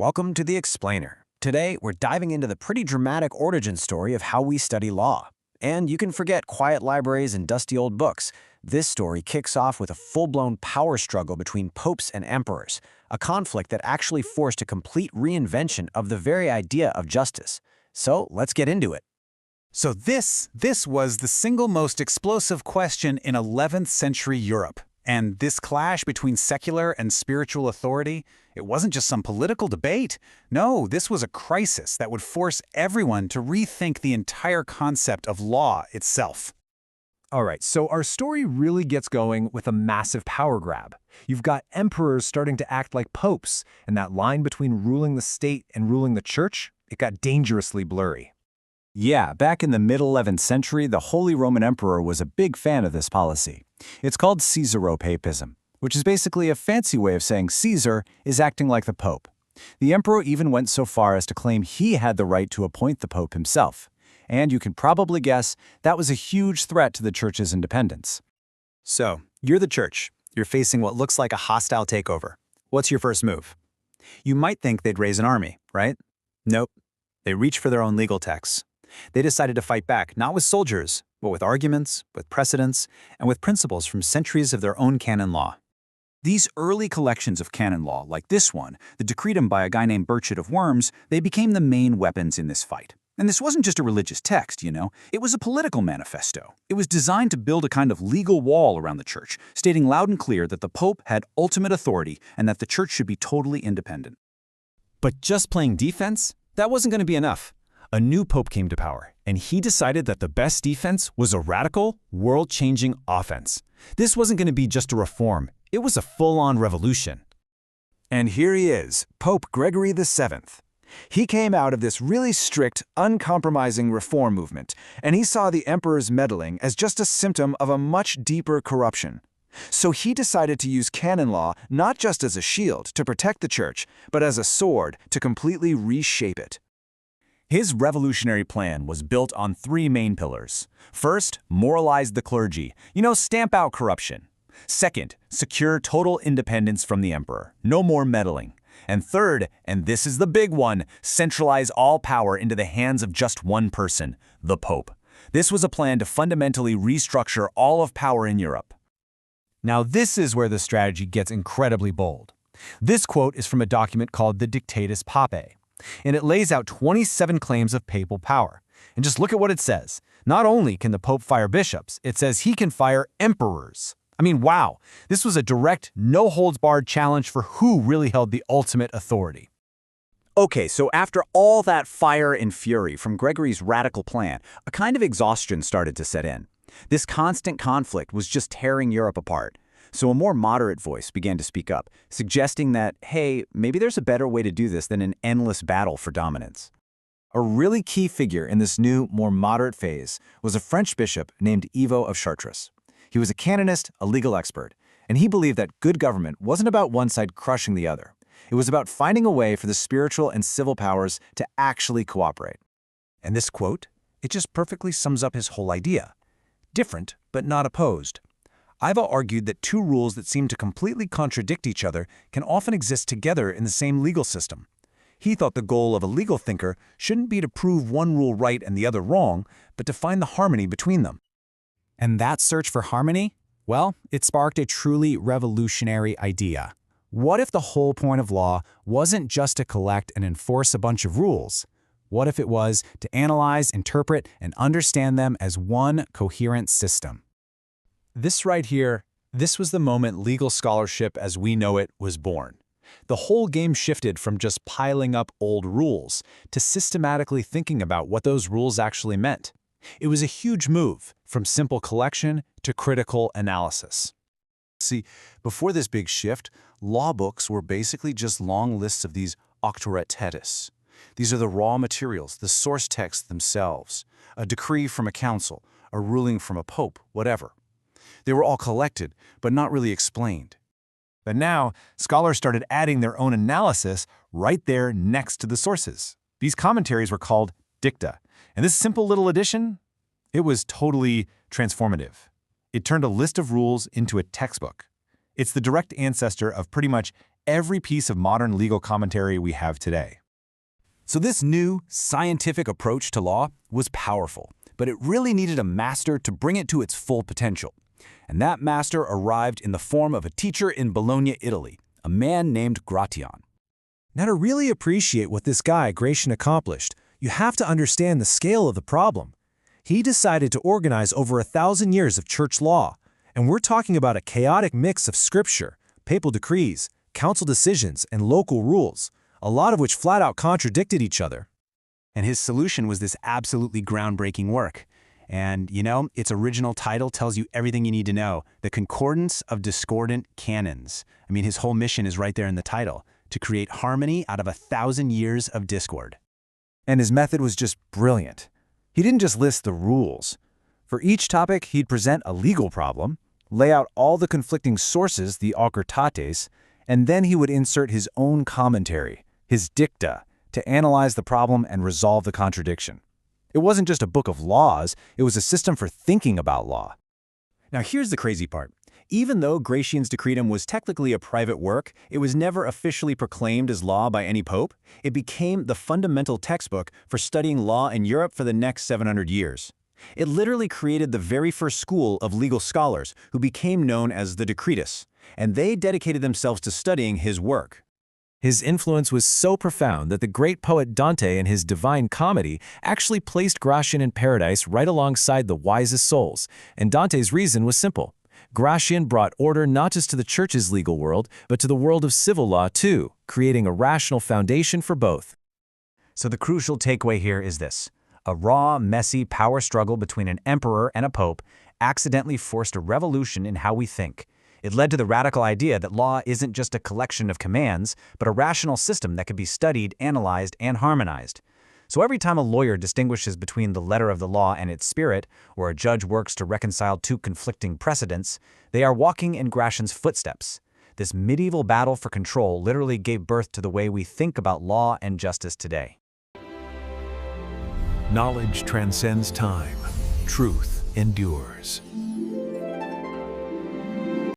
welcome to The Explainer. Today, we're diving into the pretty dramatic origin story of how we study law. And you can forget quiet libraries and dusty old books. This story kicks off with a full-blown power struggle between popes and emperors, a conflict that actually forced a complete reinvention of the very idea of justice. So let's get into it. So this was the single most explosive question in 11th century Europe. And this clash between secular and spiritual authority, it wasn't just some political debate. No, this was a crisis that would force everyone to rethink the entire concept of law itself. All right, so our story really gets going with a massive power grab. You've got emperors starting to act like popes, and that line between ruling the state and ruling the church, it got dangerously blurry. Yeah, back in the mid-11th century, the Holy Roman Emperor was a big fan of this policy. It's called caesaropapism, which is basically a fancy way of saying Caesar is acting like the Pope. The emperor even went so far as to claim he had the right to appoint the Pope himself. And you can probably guess that was a huge threat to the church's independence. So, you're the church. You're facing what looks like a hostile takeover. What's your first move? You might think they'd raise an army, right? Nope. They reach for their own legal texts. They decided to fight back, not with soldiers, but with arguments, with precedents, and with principles from centuries of their own canon law. These early collections of canon law, like this one, the Decretum by a guy named Burchard of Worms, they became the main weapons in this fight. And this wasn't just a religious text, you know. It was a political manifesto. It was designed to build a kind of legal wall around the church, stating loud and clear that the Pope had ultimate authority and that the church should be totally independent. But just playing defense? That wasn't going to be enough. A new pope came to power, and he decided that the best defense was a radical, world-changing offense. This wasn't going to be just a reform. It was a full-on revolution. And here he is, Pope Gregory VII. He came out of this really strict, uncompromising reform movement, and he saw the emperor's meddling as just a symptom of a much deeper corruption. So he decided to use canon law not just as a shield to protect the church, but as a sword to completely reshape it. His revolutionary plan was built on three main pillars. First, moralize the clergy, stamp out corruption. Second, secure total independence from the emperor, no more meddling. And third, and this is the big one, centralize all power into the hands of just one person, the Pope. This was a plan to fundamentally restructure all of power in Europe. Now this is where the strategy gets incredibly bold. This quote is from a document called the Dictatus Papae, and it lays out 27 claims of papal power. And just look at what it says. Not only can the Pope fire bishops, it says he can fire emperors. I mean, wow, this was a direct, no-holds-barred challenge for who really held the ultimate authority. Okay, so after all that fire and fury from Gregory's radical plan, a kind of exhaustion started to set in. This constant conflict was just tearing Europe apart. So a more moderate voice began to speak up, suggesting that, hey, maybe there's a better way to do this than an endless battle for dominance. A really key figure in this new, more moderate phase was a French bishop named Ivo of Chartres. He was a canonist, a legal expert, and he believed that good government wasn't about one side crushing the other. It was about finding a way for the spiritual and civil powers to actually cooperate. And this quote, it just perfectly sums up his whole idea. Different, but not opposed. Ivo argued that two rules that seem to completely contradict each other can often exist together in the same legal system. He thought the goal of a legal thinker shouldn't be to prove one rule right and the other wrong, but to find the harmony between them. And that search for harmony? Well, it sparked a truly revolutionary idea. What if the whole point of law wasn't just to collect and enforce a bunch of rules? What if it was to analyze, interpret, and understand them as one coherent system? This right here, this was the moment legal scholarship as we know it was born. The whole game shifted from just piling up old rules to systematically thinking about what those rules actually meant. It was a huge move from simple collection to critical analysis. See, before this big shift, law books were basically just long lists of these auctoritatis. These are the raw materials, the source texts themselves, a decree from a council, a ruling from a pope, whatever. They were all collected, but not really explained. But now, scholars started adding their own analysis right there next to the sources. These commentaries were called dicta, and this simple little addition, it was totally transformative. It turned a list of rules into a textbook. It's the direct ancestor of pretty much every piece of modern legal commentary we have today. So this new, scientific approach to law was powerful, but it really needed a master to bring it to its full potential. And that master arrived in the form of a teacher in Bologna, Italy, a man named Gratian. Now, to really appreciate what this guy, Gratian, accomplished, you have to understand the scale of the problem. He decided to organize over 1,000 years of church law, and we're talking about a chaotic mix of scripture, papal decrees, council decisions, and local rules, a lot of which flat out contradicted each other. And his solution was this absolutely groundbreaking work. And, its original title tells you everything you need to know, the Concordance of Discordant Canons. I mean, his whole mission is right there in the title, to create harmony out of 1,000 years of discord. And his method was just brilliant. He didn't just list the rules. For each topic, he'd present a legal problem, lay out all the conflicting sources, the auctoritates, and then he would insert his own commentary, his dicta, to analyze the problem and resolve the contradiction. It wasn't just a book of laws, it was a system for thinking about law. Now here's the crazy part. Even though Gratian's Decretum was technically a private work, it was never officially proclaimed as law by any pope. It became the fundamental textbook for studying law in Europe for the next 700 years. It literally created the very first school of legal scholars who became known as the Decretus, and they dedicated themselves to studying his work. His influence was so profound that the great poet Dante in his Divine Comedy actually placed Gratian in paradise right alongside the wisest souls, and Dante's reason was simple. Gratian brought order not just to the church's legal world, but to the world of civil law too, creating a rational foundation for both. So the crucial takeaway here is this. A raw, messy power struggle between an emperor and a pope accidentally forced a revolution in how we think. It led to the radical idea that law isn't just a collection of commands, but a rational system that could be studied, analyzed, and harmonized. So every time a lawyer distinguishes between the letter of the law and its spirit, or a judge works to reconcile two conflicting precedents, they are walking in Gratian's footsteps. This medieval battle for control literally gave birth to the way we think about law and justice today. Knowledge transcends time. Truth endures.